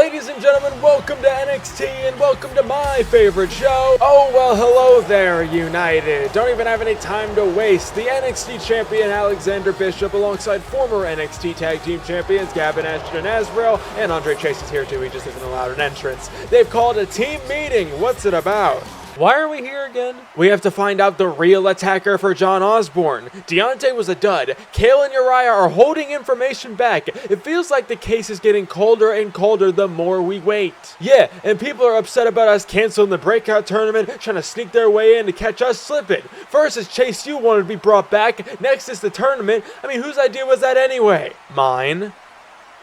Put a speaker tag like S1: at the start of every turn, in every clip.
S1: Ladies and gentlemen, welcome to NXT and welcome to my favorite show. Oh, well, hello there, United. Don't even have any time to waste. The NXT champion Alexander Bishop alongside former NXT tag team champions Gavin Ashton and Azrael, and Andre Chase is here too, he just isn't allowed an entrance. They've called a team meeting. What's it about? Why are we here again? We have to find out the real attacker for John Osborne. Deontay was a dud. Kale and Uriah are holding information back. It feels like the case is getting colder and colder the more we wait. Yeah, and people are upset about us canceling the breakout tournament, trying to sneak their way in to catch us slipping. First is Chase U wanted to be brought back. Next is the tournament. I mean, whose idea was that anyway? Mine.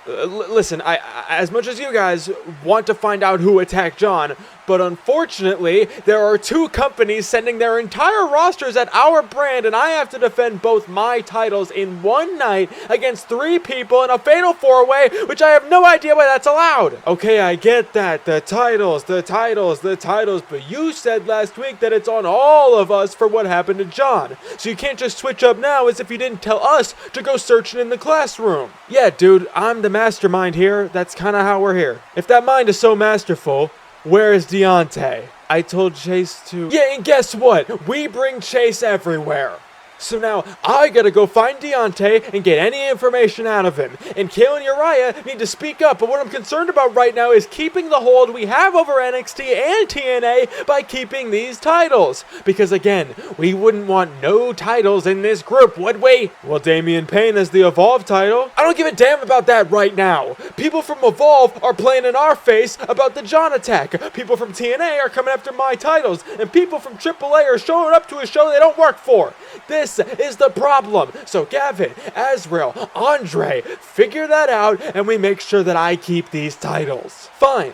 S1: Listen, I as much as you guys want to find out who attacked John, but unfortunately, there are two companies sending their entire rosters at our brand, and I have to defend both my titles in one night against three people in a fatal four-way, which I have no idea why that's allowed. Okay, I get that. The titles, but you said last week that it's on all of us for what happened to John. So you can't just switch up now as if you didn't tell us to go searching in the classroom. Yeah, dude, I'm the mastermind here. That's kind of how we're here. If that mind is so masterful, where is Deontay? I told Chase to... Yeah, and guess what? We bring Chase everywhere. So now, I gotta go find Deontay and get any information out of him. And Kale and Uriah need to speak up, but what I'm concerned about right now is keeping the hold we have over NXT and TNA by keeping these titles. Because again, we wouldn't want no titles in this group, would we? Well, Damian Payne has the Evolve title. I don't give a damn about that right now. People from Evolve are playing in our face about the John attack. People from TNA are coming after my titles. And people from AAA are showing up to a show they don't work for. This is the problem. So Gavin, Azrael, Andre, figure that out and we make sure that I keep these titles. Fine.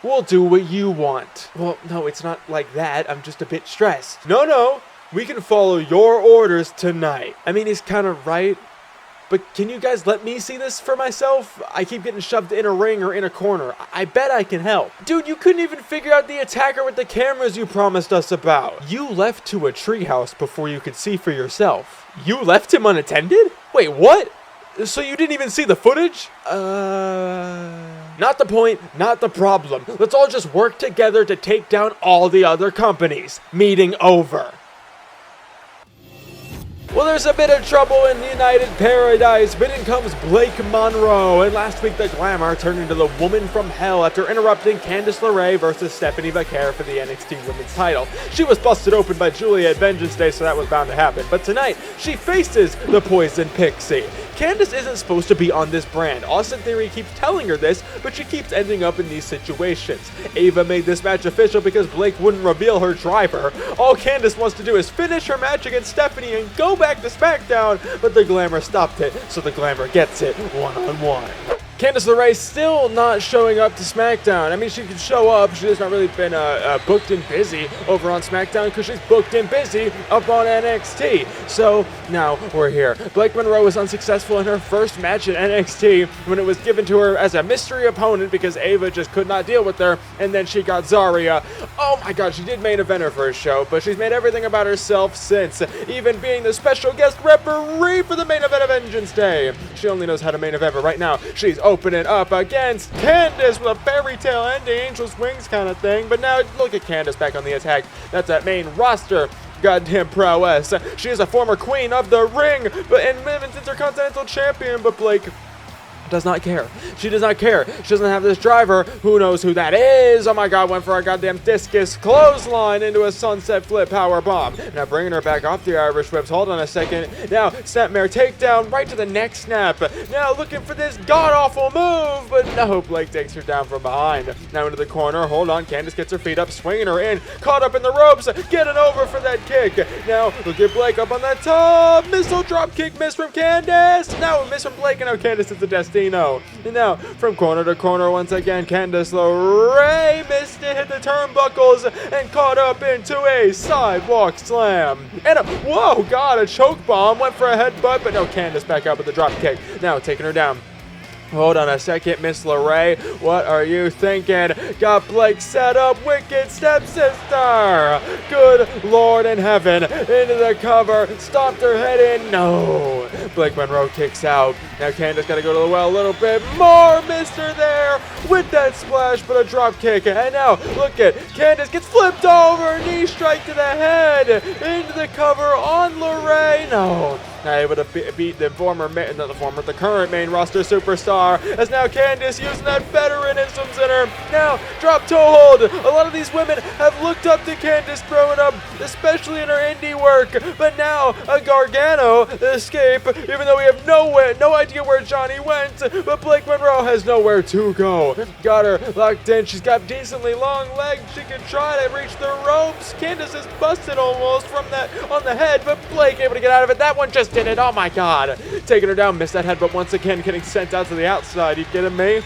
S1: We'll do what you want. Well, no, it's not like that. I'm just a bit stressed. No. We can follow your orders tonight. I mean, he's kind of right. But can you guys let me see this for myself? I keep getting shoved in a ring or in a corner. I bet I can help. Dude, you couldn't even figure out the attacker with the cameras you promised us about. You left to a treehouse before you could see for yourself. You left him unattended? Wait, what? So you didn't even see the footage? Not the point, not the problem. Let's all just work together to take down all the other companies. Meeting over. Well, there's a bit of trouble in United Paradise, but in comes Blake Monroe, and last week the Glamour turned into the Woman from Hell after interrupting Candice LeRae versus Stephanie Vaquer for the NXT Women's title. She was busted open by Giulia at Vengeance Day, so that was bound to happen, but tonight, she faces the Poison Pixie. Candice isn't supposed to be on this brand. Austin Theory keeps telling her this, but she keeps ending up in these situations. Ava made this match official because Blake wouldn't reveal her driver. All Candice wants to do is finish her match against Stephanie and go back to SmackDown, but the Glamour stopped it, so the Glamour gets it one-on-one. Candice LeRae still not showing up to SmackDown. I mean, she could show up. She has not really been booked and busy over on SmackDown because she's booked and busy up on NXT. So now we're here. Blake Monroe was unsuccessful in her first match at NXT when it was given to her as a mystery opponent because Ava just could not deal with her, and then she got Zaria. Oh my god, she did main event her first show, but she's made everything about herself since, even being the special guest referee for the main event of Vengeance Day. She only knows how to main event, but right now she's opening up against Candice with a fairy tale ending, angel's wings kind of thing. But now look at Candice back on the attack. That's that main roster goddamn prowess. She is a former queen of the ring and women's intercontinental champion, but Blake does not care. She does not care. She doesn't have this driver. Who knows who that is? Oh my god, went for a goddamn discus clothesline into a sunset flip power bomb. Now bringing her back off the Irish whips. Hold on a second. Now snapmare takedown right to the neck snap. Now looking for this god-awful move, but no, Blake takes her down from behind. Now into the corner. Hold on. Candice gets her feet up, swinging her in. Caught up in the ropes. Getting over for that kick. Now look at Blake up on that top. Missile drop kick miss from Candice. Now a miss from Blake, and now Candice is the Destiny. And now, from corner to corner once again, Candice LeRae missed it, hit the turnbuckles, and caught up into a sidewalk slam. And whoa, God, a choke bomb, went for a headbutt, but no, Candice back out with the drop kick. Now, taking her down. Hold on a second, Miss LeRae. What are you thinking? Got Blake set up. Wicked stepsister. Good Lord in heaven. Into the cover. Stomped her head in. No. Blake Monroe kicks out. Now Candice got to go to the well a little bit more. Missed her there with that splash, but a drop kick. And now look at Candice gets flipped over. Knee strike to the head. Into the cover on LeRae. No. Now able to beat the the current main roster superstar, as now Candice using that veteranisms in her. Now drop toe hold. A lot of these women have looked up to Candice growing up, especially in her indie work. But now a Gargano escape, even though we have no idea where Johnny went. But Blake Monroe has nowhere to go. Got her locked in. She's got decently long legs. She can try to reach the ropes. Candice is busted almost from that on the head, but Blake able to get out of it. That one just did it. Oh my god. Taking her down, missed that head, but once again getting sent out to the outside. You kidding me?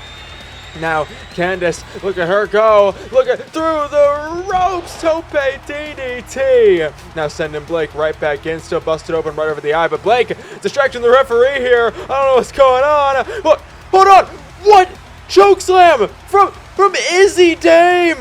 S1: Now Candice, look at her go. Look at through the ropes. Tope DDT. Now sending Blake right back in. Still busted open right over the eye, but Blake distracting the referee here. I don't know what's going on. What? Hold on. What? Chokeslam from Izzy Dame.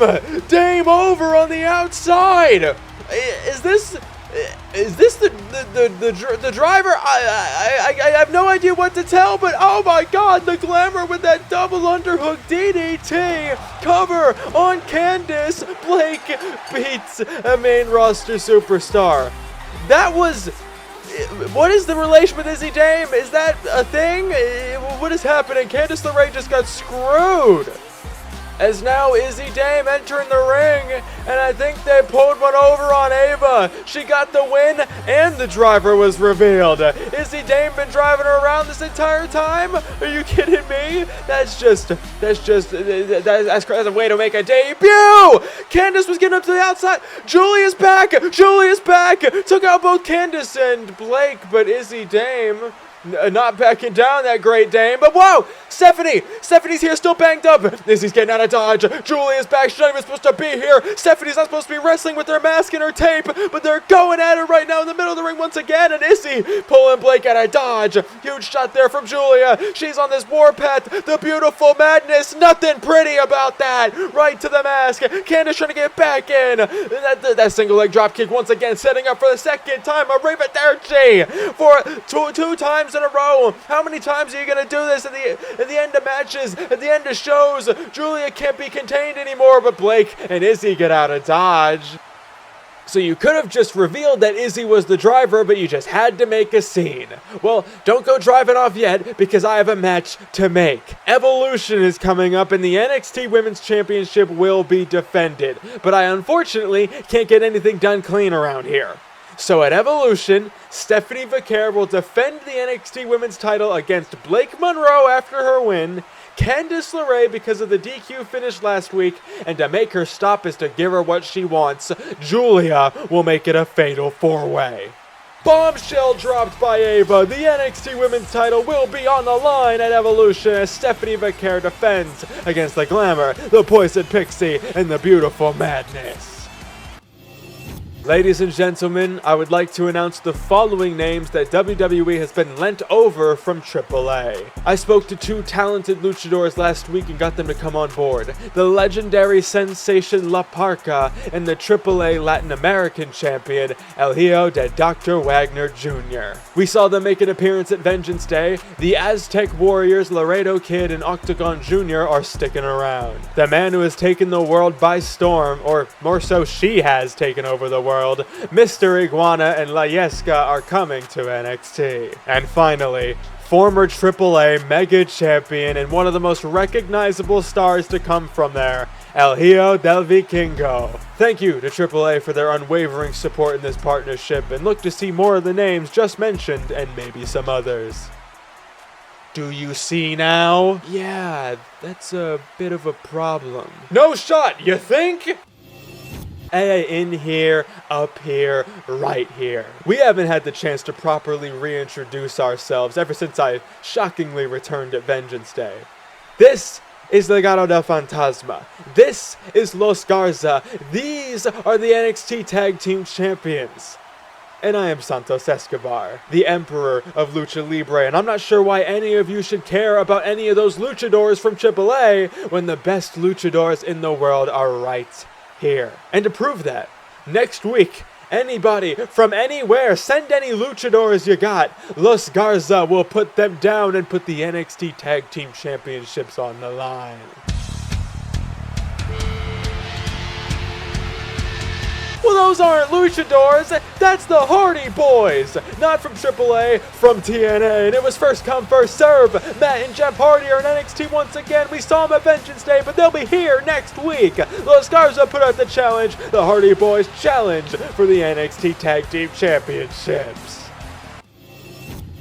S1: Dame over on the outside. Is this the driver? I have no idea what to tell, but oh my god, the glamour with that double underhook DDT cover on Candice. Blake beats a main roster superstar. That was... What is the relation with Izzy Dame? Is that a thing? What is happening? Candice LeRae just got screwed. As now Izzy Dame entering the ring, and I think they pulled one over on Ava. She got the win, and the driver was revealed. Izzy Dame been driving her around this entire time? Are you kidding me? That's a way to make a debut. Candice was getting up to the outside. Giulia's back. Took out both Candice and Blake, but Izzy Dame not backing down, that great Dame. But whoa, Stephanie's here, still banged up. Izzy's getting out of dodge. Giulia's back. She's not even supposed to be here. Stephanie's not supposed to be wrestling with her mask and her tape, but they're going at it right now in the middle of the ring once again. And Izzy pulling Blake out of dodge. Huge shot there from Giulia. She's on this warpath. The beautiful madness. Nothing pretty about that. Right to the mask. Candice trying to get back in. That single leg drop kick once again, setting up for the second time. A Ravenderci for two times in a row. How many times are you going to do this at the end of matches, at the end of shows? Giulia can't be contained anymore, but Blake and Izzy get out of dodge. So you could have just revealed that Izzy was the driver, but you just had to make a scene. Well, don't go driving off yet, because I have a match to make. Evolution is coming up, and the NXT Women's Championship will be defended. But I unfortunately can't get anything done clean around here. So at Evolution, Stephanie Vaquer will defend the NXT Women's title against Blake Monroe after her win, Candice LeRae because of the DQ finish last week, and to make her stop is to give her what she wants. Giulia will make it a fatal 4-way. Bombshell dropped by Ava. The NXT Women's title will be on the line at Evolution as Stephanie Vaquer defends against the Glamour, the Poison Pixie, and the Beautiful Madness. Ladies and gentlemen, I would like to announce the following names that WWE has been lent over from AAA. I spoke to two talented luchadors last week and got them to come on board. The legendary sensation La Parka and the AAA Latin American champion El Hijo de Dr. Wagner Jr. We saw them make an appearance at Vengeance Day. The Aztec Warriors Laredo Kid and Octagon Jr. are sticking around. The man who has taken the world by storm, or more so she has taken over the world, Mr. Iguana and La Yesca are coming to NXT. And finally, former AAA Mega Champion and one of the most recognizable stars to come from there, El Hijo del Vikingo. Thank you to AAA for their unwavering support in this partnership, and look to see more of the names just mentioned and maybe some others. Do you see now? Yeah, that's a bit of a problem. No shot, you think? In here, up here, right here. We haven't had the chance to properly reintroduce ourselves ever since I shockingly returned at Vengeance Day. This is Legado del Fantasma. This is Los Garza. These are the NXT Tag Team Champions. And I am Santos Escobar, the Emperor of Lucha Libre, and I'm not sure why any of you should care about any of those luchadors from AAA when the best luchadors in the world are right here. And to prove that, next week, anybody from anywhere, send any luchadors you got. Los Garza will put them down and put the NXT Tag Team Championships on the line. Well, those aren't luchadors, that's the Hardy Boys! Not from AAA, from TNA, and it was first come, first serve. Matt and Jeff Hardy are in NXT once again. We saw them at Vengeance Day, but they'll be here next week. Los Garza put out the challenge, the Hardy Boys challenge for the NXT Tag Team Championships.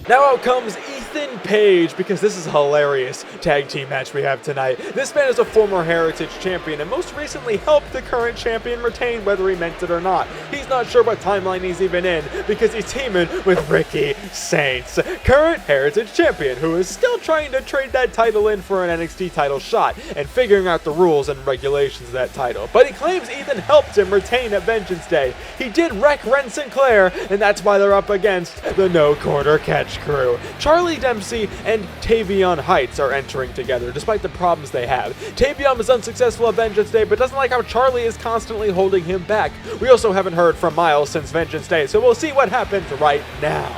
S1: Now out comes Ethan Page, because this is a hilarious tag team match we have tonight. This man is a former Heritage champion and most recently helped the current champion retain, whether he meant it or not. He's not sure what timeline he's even in because he's teaming with Ricky Saints, current Heritage champion, who is still trying to trade that title in for an NXT title shot and figuring out the rules and regulations of that title. But he claims Ethan helped him retain at Vengeance Day. He did wreck Ren Sinclair, and that's why they're up against the No Quarter Catch crew. Charlie Dempsey and Tavion Heights are entering together, despite the problems they have. Tavion was unsuccessful at Vengeance Day, but doesn't like how Charlie is constantly holding him back. We also haven't heard from Miles since Vengeance Day, so we'll see what happens right now.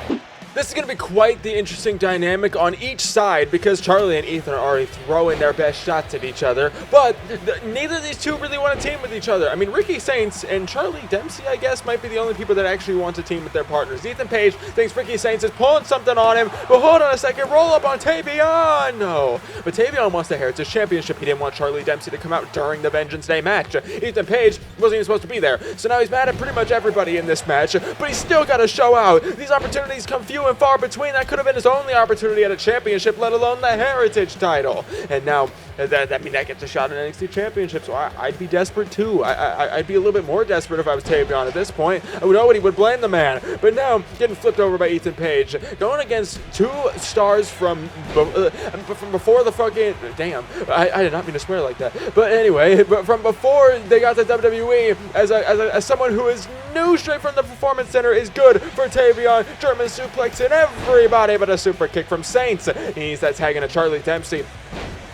S1: This is going to be quite the interesting dynamic on each side because Charlie and Ethan are already throwing their best shots at each other, but neither of these two really want to team with each other. I mean, Ricky Saints and Charlie Dempsey, I guess, might be the only people that actually want to team with their partners. Ethan Page thinks Ricky Saints is pulling something on him, but hold on a second, roll up on Tavion! No, but Tavion wants the Heritage Championship. He didn't want Charlie Dempsey to come out during the Vengeance Day match. Ethan Page wasn't even supposed to be there, so now he's mad at pretty much everybody in this match, but he's still got to show out. These opportunities come few and far between. That could have been his only opportunity at a championship, let alone the Heritage title. And now, that gets a shot at NXT Championship, so I'd be desperate too. I'd be a little bit more desperate if I was Tavion at this point. Nobody would blame the man. But now, getting flipped over by Ethan Page, going against two stars from before the fucking... Damn, I did not mean to swear like that. But anyway, but from before they got to WWE, as someone who is new straight from the Performance Center, is good for Tavion. German suplex and everybody, but a super kick from Saints. He needs that tag in a Charlie Dempsey.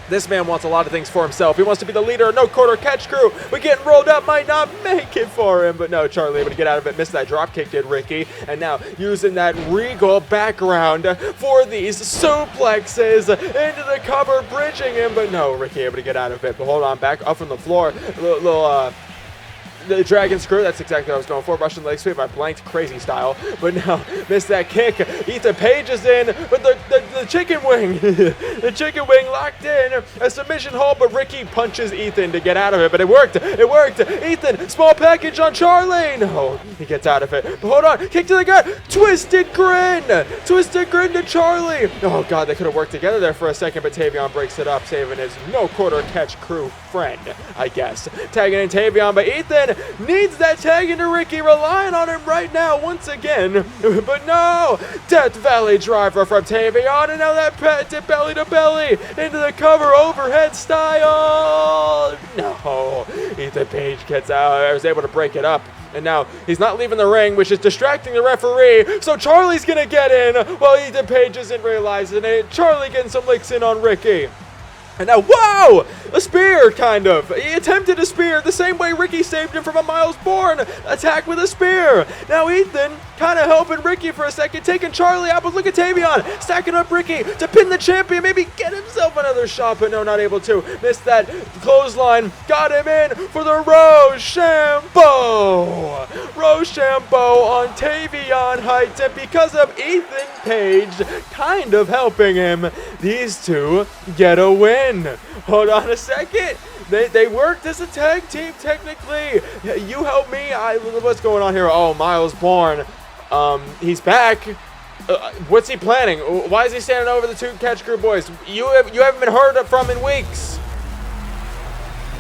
S1: This man wants a lot of things for himself. He wants to be the leader of No Quarter Catch crew, but getting rolled up might not make it for him. But no, Charlie able to get out of it. Missed that drop kick, did Ricky. And now using that Regal background for these suplexes into the cover, bridging him. But no, Ricky able to get out of it. But hold on, back up from the floor. The Dragon Screw, that's exactly what I was going for. Russian leg sweep, I blanked crazy style. But no, missed that kick. Ethan Page is in, but the chicken wing. The chicken wing locked in. A submission hold, but Ricky punches Ethan to get out of it. But it worked. It worked. Ethan, small package on Charlie. No, he gets out of it. But hold on, kick to the gut. Twisted grin. Twisted grin to Charlie. Oh, God, they could have worked together there for a second, but Tavion breaks it up, saving his No Quarter Catch crew friend, I guess. Tagging in Tavion, but Ethan needs that tag into Ricky, relying on him right now once again. But no! Death Valley driver from Tavion, and now that pet to belly into the cover overhead style. No! Ethan Page gets out. I was able to break it up. And now he's not leaving the ring, which is distracting the referee. So Charlie's gonna get in while Ethan Page isn't realizing it. Charlie getting some licks in on Ricky. And now, whoa! A spear, kind of. He attempted a spear the same way Ricky saved him from a Miles Bourne attack with a spear. Now Ethan kind of helping Ricky for a second, taking Charlie out, but look at Tavion stacking up Ricky to pin the champion, maybe get himself another shot, but no, not able to. Missed that clothesline, got him in for the Rochambeau. Rochambeau on Tavion Heights, and because of Ethan Page kind of helping him, these two get a win. Hold on a second. They worked as a tag team, technically. You help me. What's going on here? Oh, Miles Bourne. He's back. What's he planning? Why is he standing over the two Catch Crew boys? You haven't been heard from in weeks.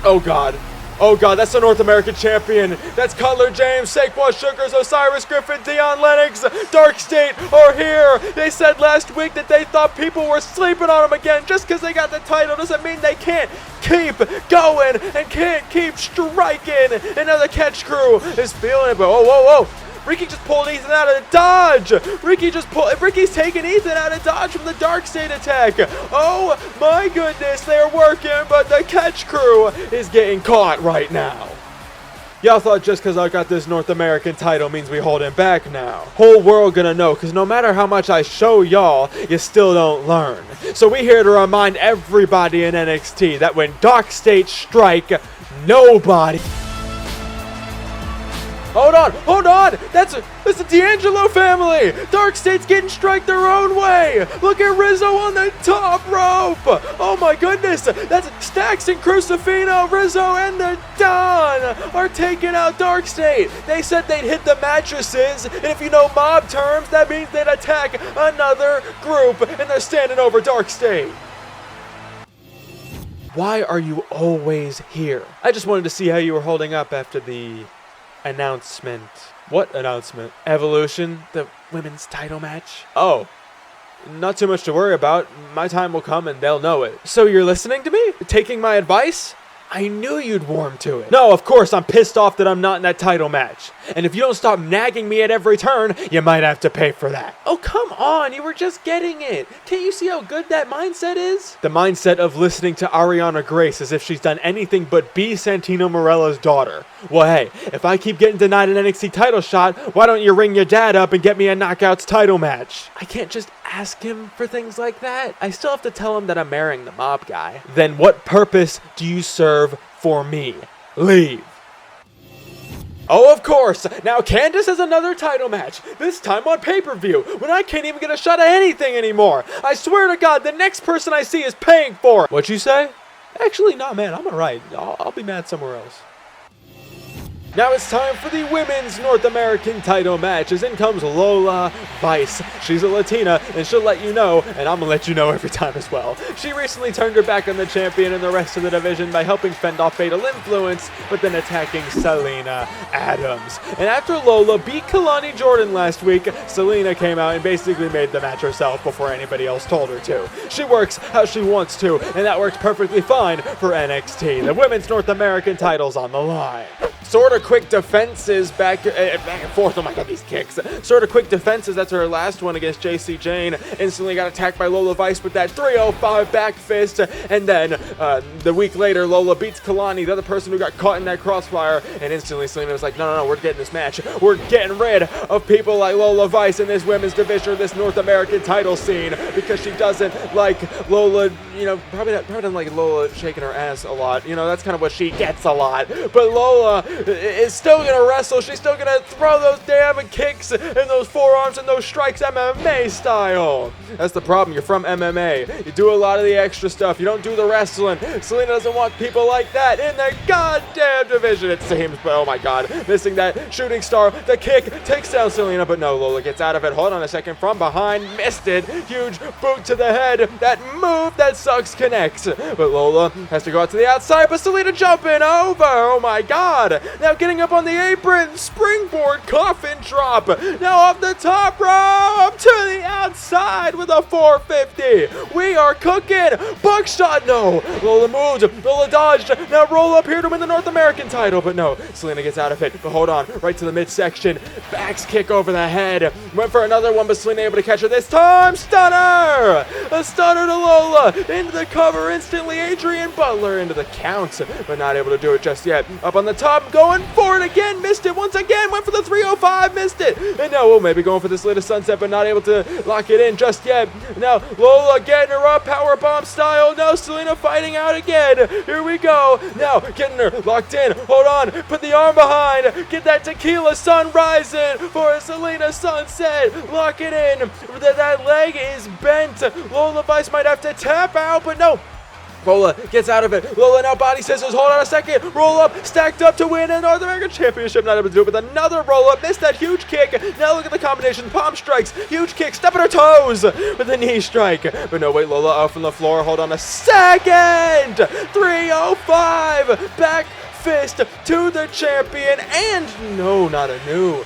S1: Oh, God. Oh, God, that's the North American champion. That's Cutler James, Saquon, Shugars, Osiris Griffin, Dion, Lennox, DarkState are here. They said last week that they thought people were sleeping on them again. Just because they got the title doesn't mean they can't keep going and can't keep striking. And now the Catch Crew is feeling it, but whoa. Ricky just pulled Ethan out of dodge. Ricky's taking Ethan out of dodge from the DarkState attack. Oh my goodness, they're working, but the catch crew is getting caught right now. Y'all thought just because I got this North American title means we hold him back now. Whole world gonna know, because no matter how much I show y'all, you still don't learn. So we here to remind everybody in NXT that when DarkState strike, nobody... Hold on! That's the D'Angelo family! DarkState's getting striked their own way! Look at Rizzo on the top rope! Oh my goodness! That's Stacks and Crucifino, Rizzo and the Don are taking out DarkState! They said they'd hit the mattresses, and if you know mob terms, that means they'd attack another group, and they're standing over DarkState. Why are you always here? I just wanted to see how you were holding up after the... announcement. What announcement? Evolution, the women's title match? Oh, not too much to worry about. My time will come and they'll know it. So you're listening to me? Taking my advice? I knew you'd warm to it. No, of course, I'm pissed off that I'm not in that title match. And if you don't stop nagging me at every turn, you might have to pay for that. Oh, come on, you were just getting it. Can't you see how good that mindset is? The mindset of listening to Ariana Grace as if she's done anything but be Santino Marella's daughter. Well, hey, if I keep getting denied an NXT title shot, why don't you ring your dad up and get me a Knockouts title match? I can't just ask him for things like that. I still have to tell him that I'm marrying the mob guy. Then what purpose do you serve for me? Leave. Oh, of course! Now Candice has another title match, this time on pay-per-view, when I can't even get a shot at anything anymore! I swear to God, the next person I see is paying for it! What'd you say? Actually, nah, man, I'm alright. I'll be mad somewhere else. Now it's time for the women's North American title match, as in comes Lola Vice. She's a Latina, and she'll let you know, and I'm gonna let you know every time as well. She recently turned her back on the champion and the rest of the division by helping fend off Fatal Influence, but then attacking Selena Adams. And after Lola beat Kalani Jordan last week, Selena came out and basically made the match herself before anybody else told her to. She works how she wants to, and that works perfectly fine for NXT. The women's North American title's on the line. Sort of quick defenses back and forth. Oh my God, these kicks. Sort of quick defenses. That's her last one against Jacy Jane. Instantly got attacked by Lola Vice with that 305 back fist. And then the week later, Lola beats Kalani, the other person who got caught in that crossfire. And instantly Selena was like, no, we're getting this match. We're getting rid of people like Lola Vice in this women's division or this North American title scene, because she doesn't like Lola, probably doesn't like Lola shaking her ass a lot. That's kind of what she gets a lot. But Lola is still gonna wrestle. She's still gonna throw those damn kicks and those forearms and those strikes MMA style. That's the problem. You're from MMA. You do a lot of the extra stuff. You don't do the wrestling. Selena doesn't want people like that in the goddamn division, it seems. But oh my God, missing that shooting star. The kick takes down Selena, but no, Lola gets out of it. Hold on a second. From behind, missed it. Huge boot to the head. That move that sucks connects. But Lola has to go out to the outside, but Selena jumping over. Oh my God. Now getting up on the apron, springboard coffin drop. Now off the top rope to the outside with a 450. We are cooking. Buckshot, no. Lola moved. Lola dodged. Now roll up here to win the North American title, but no. Selena gets out of it. But hold on, right to the midsection. Backs kick over the head. Went for another one, but Selena able to catch her this time. Stunner. A stunner to Lola. Into the cover instantly. Adrian Butler into the count, but not able to do it just yet. Up on the top, going for it again, missed it once again, went for the 305, missed it, and now we'll maybe going for this latest sunset, but not able to lock it in just yet. Now Lola getting her up, powerbomb style. No, Selena fighting out again. Here we go. Now getting her locked in. Hold on, put the arm behind, get that tequila sun rising for a Selena sunset. Lock it in. That leg is bent. Lola Vice might have to tap out, but no. Lola gets out of it. Lola now body scissors. Hold on a second. Roll up. Stacked up to win a North American Championship. Not able to do it with another roll up. Missed that huge kick. Now look at the combination. Palm strikes. Huge kick. Step on her toes with a knee strike. But no, wait. Lola off on the floor. Hold on a second. 305. Back fist to the champion, and no, not a new,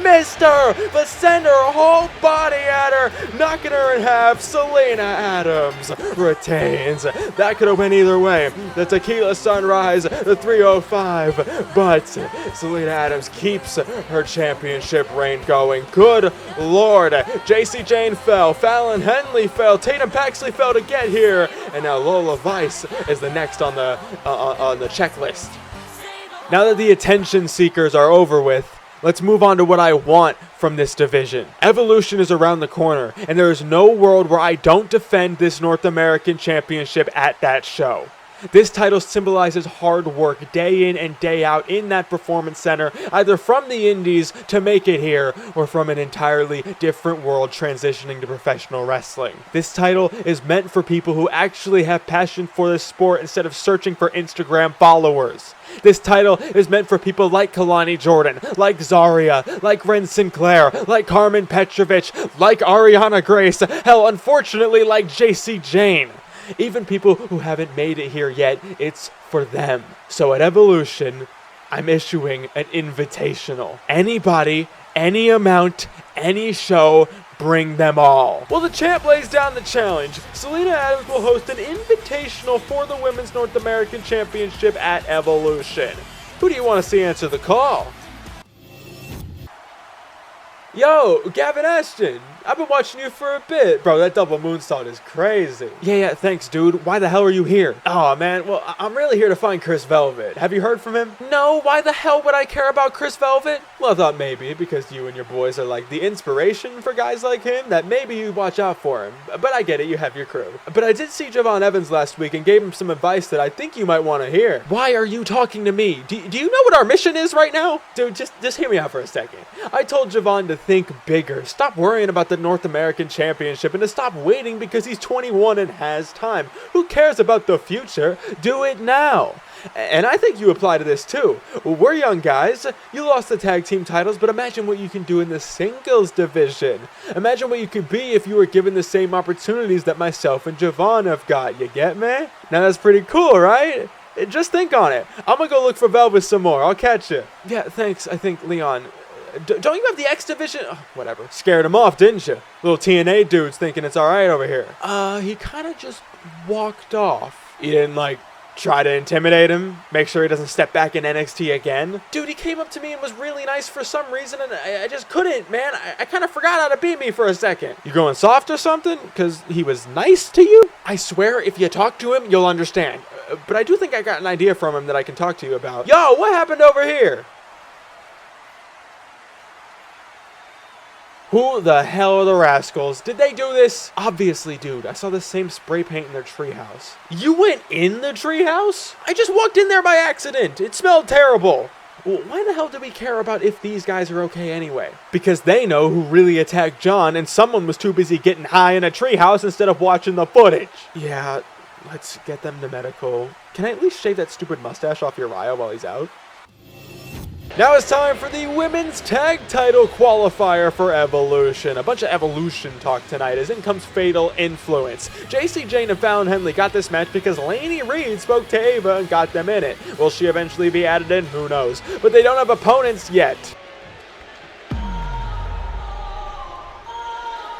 S1: Mr. But send her whole body at her, knocking her in half. Selena Adams retains. That could have went either way. The Tequila Sunrise, the 305, but Selena Adams keeps her championship reign going. Good Lord. Jacy Jane fell, Fallon Henley fell, Tatum Paxley fell to get here, and now Lola Vice is the next on the checklist. Now that the attention seekers are over with, let's move on to what I want from this division. Evolution is around the corner, and there is no world where I don't defend this North American Championship at that show. This title symbolizes hard work day in and day out in that performance center, either from the indies to make it here, or from an entirely different world transitioning to professional wrestling. This title is meant for people who actually have passion for this sport instead of searching for Instagram followers. This title is meant for people like Kalani Jordan, like Zaria, like Ren Sinclair, like Carmen Petrovich, like Ariana Grace, hell, unfortunately, like Jacy Jane. Even people who haven't made it here yet, it's for them. So at Evolution, I'm issuing an invitational. Anybody, any amount, any show, bring them all. Well, the champ lays down the challenge. Selena Adams will host an invitational for the Women's North American Championship at Evolution. Who do you want to see answer the call? Yo, Gavin Ashton, I've been watching you for a bit. Bro, that double moonsault is crazy. Yeah, thanks, dude. Why the hell are you here? Oh, man, well, I'm really here to find Chris Velvet. Have you heard from him? No, why the hell would I care about Chris Velvet? Well, I thought maybe because you and your boys are like the inspiration for guys like him, that maybe you watch out for him. But I get it, you have your crew. But I did see Javon Evans last week and gave him some advice that I think you might want to hear. Why are you talking to me? Do you know what our mission is right now? Dude, just hear me out for a second. I told Javon to think bigger. Stop worrying about the North American Championship and to stop waiting because he's 21 and has time. Who cares about the future? Do it now. And I think you apply to this too. We're young guys. You lost the tag team titles, but imagine what you can do in the singles division. Imagine what you could be if you were given the same opportunities that myself and Javon have got. You get me? Now that's pretty cool, right? Just think on it. I'm gonna go look for Velvet some more. I'll catch you. Yeah, thanks. I think, Leon. Don't you have the X Division? Oh, whatever. Scared him off, didn't you? Little TNA dude's thinking it's alright over here. He kind of just walked off. You didn't, like, try to intimidate him? Make sure he doesn't step back in NXT again? Dude, he came up to me and was really nice for some reason, and I just couldn't, man. I kind of forgot how to beat me for a second. You going soft or something? Because he was nice to you? I swear, if you talk to him, you'll understand. But I do think I got an idea from him that I can talk to you about. Yo, what happened over here? Who the hell are the rascals? Did they do this? Obviously, dude. I saw the same spray paint in their treehouse. You went in the treehouse? I just walked in there by accident. It smelled terrible. Well, why the hell do we care about if these guys are okay anyway? Because they know who really attacked John, and someone was too busy getting high in a treehouse instead of watching the footage. Yeah, let's get them to medical. Can I at least shave that stupid mustache off Uriah while he's out? Now it's time for the Women's Tag Title Qualifier for Evolution. A bunch of Evolution talk tonight as in comes Fatal Influence. Jacy Jane and Fallon Henley got this match because Lainey Reed spoke to Ava and got them in it. Will she eventually be added in? Who knows? But they don't have opponents yet.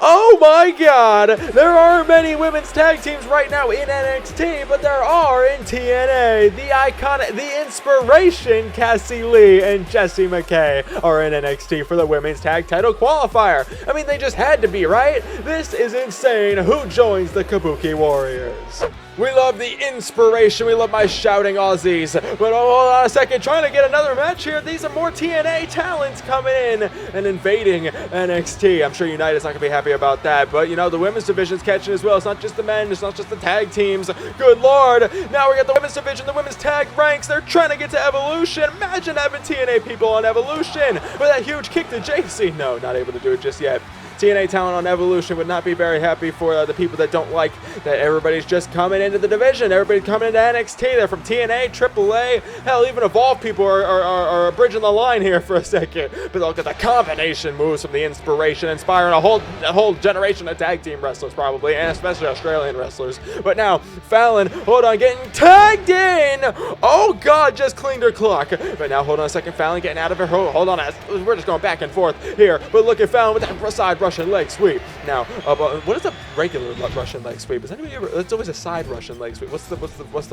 S1: Oh my god! There aren't many women's tag teams right now in NXT, but there are in TNA. The iconic, the inspiration, Cassie Lee and Jessie McKay are in NXT for the women's tag title qualifier. I mean, they just had to be, right? This is insane. Who joins the Kabuki Warriors? We love the inspiration. We love my shouting Aussies. But hold on a second. Trying to get another match here. These are more TNA talents coming in and invading NXT. I'm sure United's not going to be happy about that. But, you know, the women's division's catching as well. It's not just the men. It's not just the tag teams. Good Lord. Now we got the women's division, the women's tag ranks. They're trying to get to Evolution. Imagine having TNA people on Evolution. With that huge kick to Jacy. No, not able to do it just yet. TNA talent on Evolution would not be very happy for the people that don't like that everybody's just coming into the division. Everybody's coming into NXT. They're from TNA, AAA, hell, even Evolve people are bridging the line here for a second. But look at the combination moves from the Inspiration, inspiring a whole generation of tag team wrestlers probably, and especially Australian wrestlers. But now, Fallon, hold on, getting tagged in! Oh God, just cleaned her clock. But now, hold on a second, Fallon getting out of her, hold on, we're just going back and forth here. But look at Fallon with that side Russian leg sweep. Now, what is a regular Russian leg sweep? Is anybody ever, it's always a side Russian leg sweep. What's the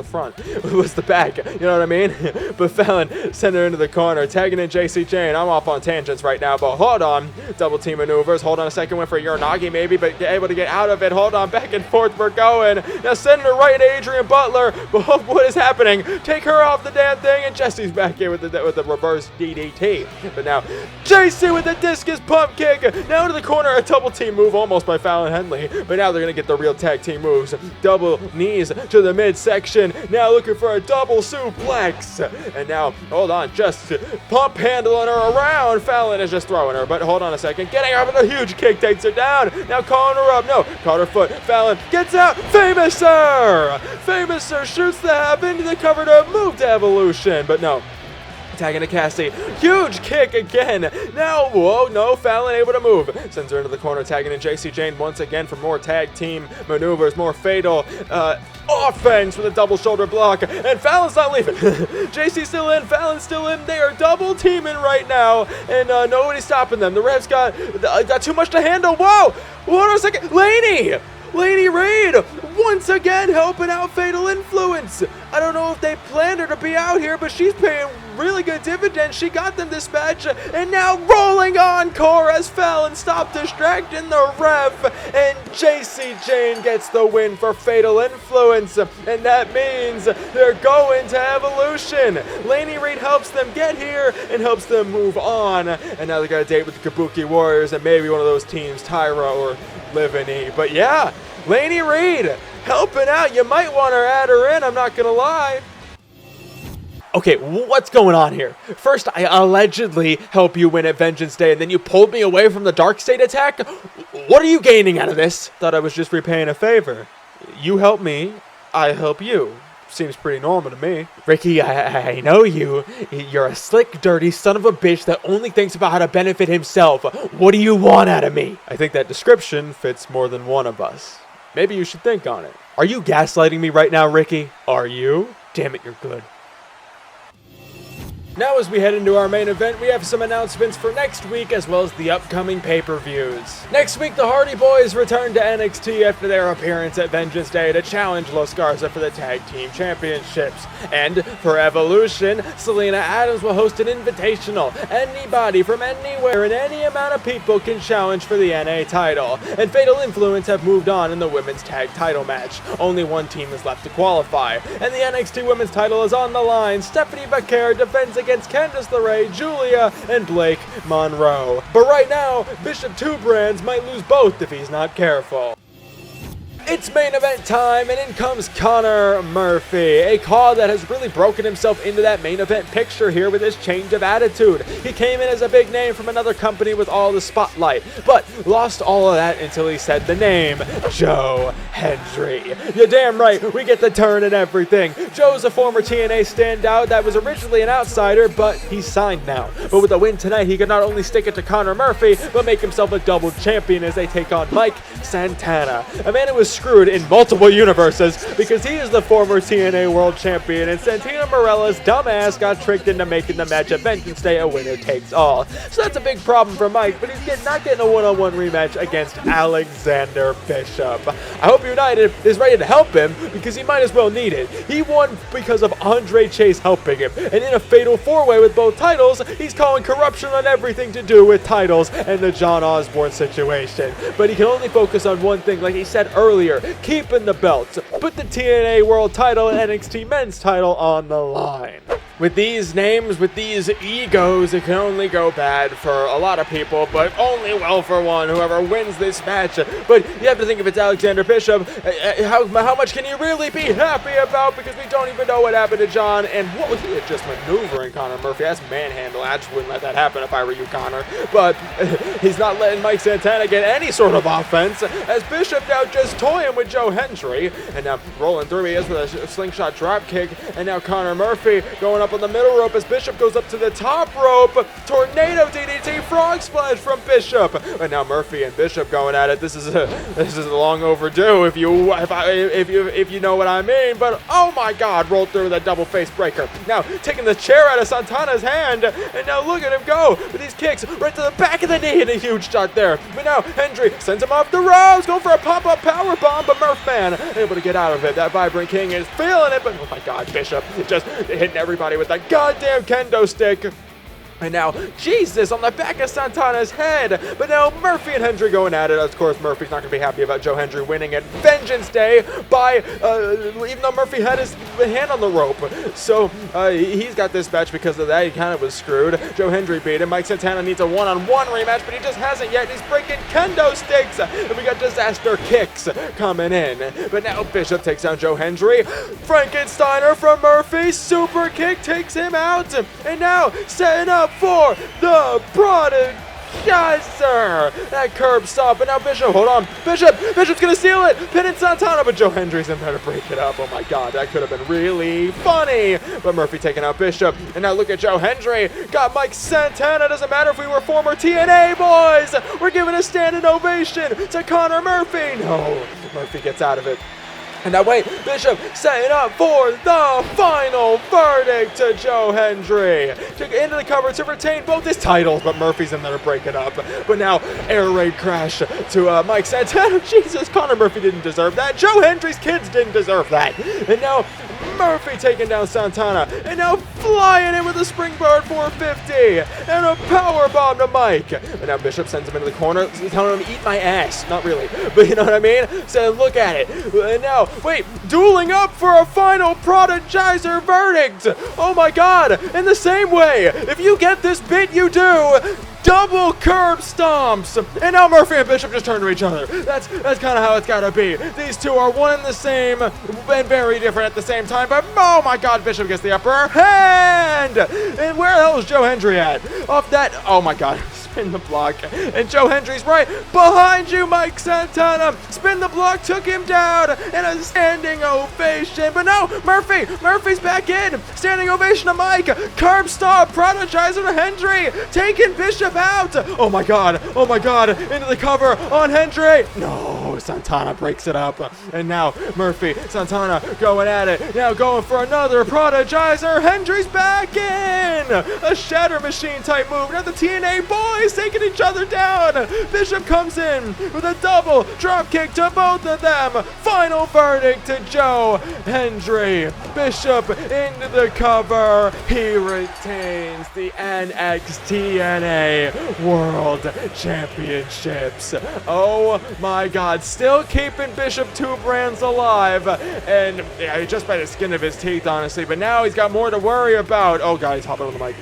S1: front? What's the back? You know what I mean? But Fallon sent her into the corner, tagging in Jacy Jane. I'm off on tangents right now, but hold on. Double team maneuvers. Hold on a second, went for Uranagi maybe, but able to get out of it. Hold on, back and forth we're going. Now sending her right into Adrian Butler. But what is happening? Take her off the damn thing, and Jesse's back here with the reverse DDT. But now Jacy with the discus pump kick. Now to the corner, a double team move almost by Fallon Henley. But now they're going to get the real tag team moves. Double knees to the midsection. Now looking for a double suplex. And now, hold on, just pump handling her around. Fallon is just throwing her, but hold on a second. Getting her with a huge kick, takes her down. Now calling her up. No, caught her foot. Fallon gets out. Famouser! Famouser shoots the hab into the cover to move to Evolution, but no. Tagging to Cassie. Huge kick again. Now, whoa, no, Fallon able to move. Sends her into the corner, tagging in Jacy Jane once again for more tag team maneuvers, more fatal offense with a double shoulder block. And Fallon's not leaving. Jacy's still in, Fallon's still in. They are double teaming right now, and nobody's stopping them. The refs got too much to handle. Whoa! Hold on a second. Lady Reid once again helping out Fatal Influence. I don't know if they planned her to be out here, but she's paying really good dividends. She got them dispatched, and now rolling encore as Fallon stopped distracting the ref, and Jacy Jane gets the win for Fatal Influence, and that means they're going to Evolution. Lady Reid helps them get here and helps them move on, and now they got a date with the Kabuki Warriors and maybe one of those teams, Tyra or Livany. But yeah, Lady Reid helping out. You might want to add her in, I'm not gonna lie. Okay, what's going on here? First, I allegedly help you win at Vengeance Day, and then you pulled me away from the DarkState attack? What are you gaining out of this? Thought I was just repaying a favor. You help me, I help you. Seems pretty normal to me. Ricky, I know you. You're a slick, dirty son of a bitch that only thinks about how to benefit himself. What do you want out of me? I think that description fits more than one of us. Maybe you should think on it. Are you gaslighting me right now, Ricky? Are you? Damn it, you're good. Now as we head into our main event, we have some announcements for next week as well as the upcoming pay-per-views. Next week, the Hardy Boys return to NXT after their appearance at Vengeance Day to challenge Los Garza for the Tag Team Championships. And for Evolution, Selena Adams will host an invitational. Anybody from anywhere and any amount of people can challenge for the NA title. And Fatal Influence have moved on in the women's tag title match. Only one team is left to qualify. And the NXT women's title is on the line. Stephanie Vaquer defends against Candice, LeRae, Giulia, and Blake Monroe. But right now, Bishop Two Brands might lose both if he's not careful. It's main event time, and in comes Connor Murphy, a call that has really broken himself into that main event picture here with his change of attitude. He came in as a big name from another company with all the spotlight, but lost all of that until he said the name, Joe Hendry. You're damn right, we get the turn and everything. Joe's a former TNA standout that was originally an outsider, but he's signed now. But with a win tonight, he could not only stick it to Connor Murphy, but make himself a double champion as they take on Mike Santana, a man who was screwed in multiple universes because he is the former TNA World Champion, and Santino Marella's dumbass got tricked into making the match at Vengeance Day a winner takes all. So that's a big problem for Mike, but he's not getting a one-on-one rematch against Alexander Bishop. I hope United is ready to help him because he might as well need it. He won because of Andre Chase helping him, and in a fatal four-way with both titles, he's calling corruption on everything to do with titles and the John Osborne situation. But he can only focus on one thing, like he said earlier, keeping the belts. Put the TNA World title and NXT Men's title on the line. With these names, with these egos, it can only go bad for a lot of people, but only well for one, whoever wins this match. But you have to think if it's Alexander Bishop, how much can you really be happy about? Because we don't even know what happened to John, and what was he just maneuvering Connor Murphy? That's manhandle. I just wouldn't let that happen if I were you, Connor. But he's not letting Mike Santana get any sort of offense, as Bishop now just toying with Joe Hendry, and now rolling through he is with a slingshot drop kick, and now Connor Murphy going up on the middle rope as Bishop goes up to the top rope. Tornado DDT frog splash from Bishop. And now Murphy and Bishop going at it. This is long overdue if you know what I mean. But oh my God, rolled through with a double face breaker. Now taking the chair out of Santana's hand, and now look at him go with these kicks right to the back of the knee and a huge shot there. But now Hendry sends him off the ropes, going for a pop-up power bomb, but Murphman able to get out of it. That Vibrant King is feeling it, but oh my God, Bishop just hitting everybody with that goddamn kendo stick. And now, Jesus, on the back of Santana's head. But now Murphy and Hendry going at it. Of course, Murphy's not going to be happy about Joe Hendry winning at Vengeance Day by, even though Murphy had his hand on the rope. So, he's got this match because of that. He kind of was screwed. Joe Hendry beat him. Mike Santana needs a one-on-one rematch, but he just hasn't yet. He's breaking kendo sticks. And we got disaster kicks coming in. But now Bishop takes down Joe Hendry. Frankensteiner from Murphy. Super kick takes him out. And now, setting up for the Prodigizer. That curb stop, but now Bishop, hold on. Bishop's gonna steal it. Pinning Santana, but Joe Hendry's in there to break it up. Oh my God, that could have been really funny. But Murphy taking out Bishop, and now look at Joe Hendry. Got Mike Santana. Doesn't matter if we were former TNA boys. We're giving a standing ovation to Connor Murphy. No, Murphy gets out of it. And now wait, Bishop setting up for the final verdict to Joe Hendry. Into the cover to retain both his titles, but Murphy's in there to break it up. But now, air raid crash to Mike Santana. Jesus, Connor Murphy didn't deserve that. Joe Hendry's kids didn't deserve that. And now, Murphy taking down Santana. And now flying in with a springboard 450. And a power bomb to Mike. And now Bishop sends him into the corner, telling him, eat my ass. Not really, but you know what I mean? So look at it. And now, wait, dueling up for a final Prodigizer verdict. Oh my God, in the same way, if you get this bit, you do. Double curb stomps. And now Murphy and Bishop just turn to each other. That's kind of how it's got to be. These two are one and the same and very different at the same time. But oh my God, Bishop gets the upper hand. And where the hell is Joe Hendry at? Off that, oh my God. Spin the block, and Joe Hendry's right behind you, Mike Santana. Spin the block, took him down, and a standing ovation. But no, Murphy's back in. Standing ovation to Mike. Curb stop, Prodigizer to Hendry, taking Bishop out. Oh my God, into the cover on Hendry. No, Santana breaks it up, and now Murphy, Santana going at it. Now going for another Prodigizer. Hendry's back in. A shatter machine type move. Now the TNA boys taking each other down. Bishop comes in with a double drop kick to both of them. Final verdict to Joe Hendry. Bishop into the cover. He retains the NXTNA World Championships. Oh my God, still keeping Bishop 2 brands alive, and yeah, just by the skin of his teeth, honestly. But now he's got more to worry about. Oh God, he's hopping on the mic.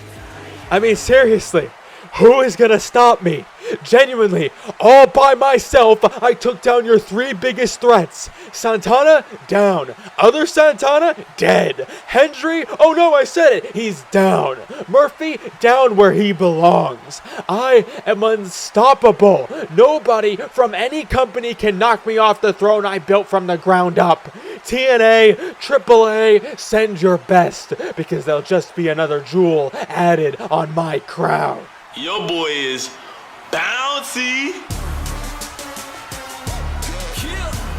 S1: I mean, seriously. Who is gonna stop me? Genuinely, all by myself, I took down your 3 biggest threats. Santana, down. Other Santana, dead. Hendry, oh no, I said it, he's down. Murphy, down where he belongs. I am unstoppable. Nobody from any company can knock me off the throne I built from the ground up. TNA, AAA, send your best, because there'll just be another jewel added on my crown.
S2: Your boy is bouncy.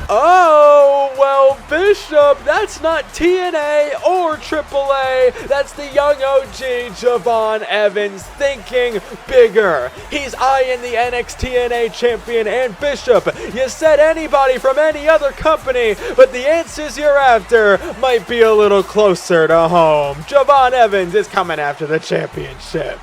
S1: Oh, well, Bishop, that's not TNA or AAA. That's the young OG Javon Evans thinking bigger. He's eyeing the NXTNA champion and Bishop. You said anybody from any other company, but the answers you're after might be a little closer to home. Javon Evans is coming after the championship.